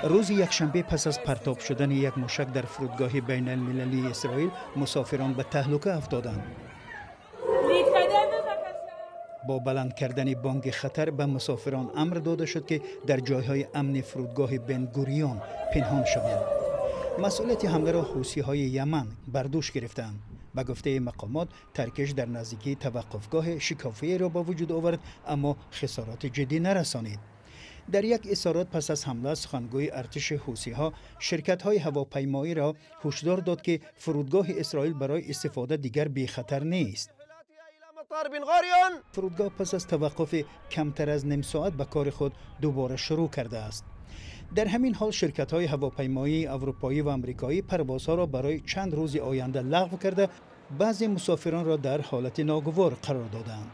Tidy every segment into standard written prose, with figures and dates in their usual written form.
روز یکشنبه پس از پرتاب شدن یک موشک در فرودگاه بین المللی اسرائیل مسافران به تهلکه افتادند. با بلند کردن بانگ خطر به مسافران امر داده شد که در جایهای امن فرودگاه بن گوریون پنهان شوند. مسئولیت حمله را حوثی‌های یمن بر دوش گرفتند. به گفته مقامات ترکش در نزدیکی توقفگاه شکافی را با وجود آورد اما خسارات جدی نرسانید. در یک اظهارات پس از حمله سخنگوی ارتش حوثی‌ها شرکت‌های هواپیمایی را هشدار داد که فرودگاه اسرائیل برای استفاده دیگر بی خطر نیست. فرودگاه پس از توقف کمتر از نیم ساعت به کار خود دوباره شروع کرده است. در همین حال شرکت‌های هواپیمایی اروپایی و آمریکایی پروازها را برای چند روز آینده لغو کرده بعضی مسافران را در حالت ناگوار قرار دادند.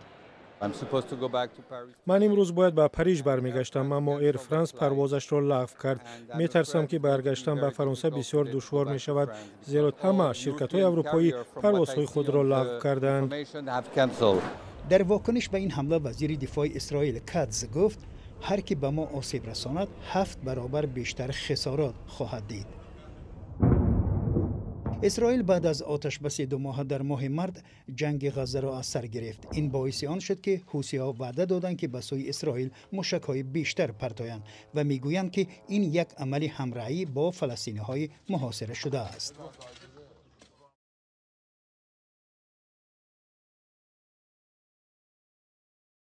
من امروز باید به پاریژ برمیگشتم اما ایر فرانس پروازش را لغو کرد. میترسم که برگشتن به فرانسه بسیار دشوار می شود زیرا همه شرکت‌های اروپایی پروازهای خود را لغو کردند. در واکنش به این حمله وزیر دفاع اسرائیل کاتز گفت هر کی به ما آسیب رساند 7 برابر بیشتر خسارات خواهد دید. اسرائیل بعد از آتش بس 2 ماه در ماه مارس جنگ غزه را از سر گرفت. این باعث آن شد که حوثی‌ها وعده دادند که به سوی اسرائیل موشک‌های بیشتر پرتایند و میگویند که این یک عمل همراهی با فلسطینی‌های محاصره شده است.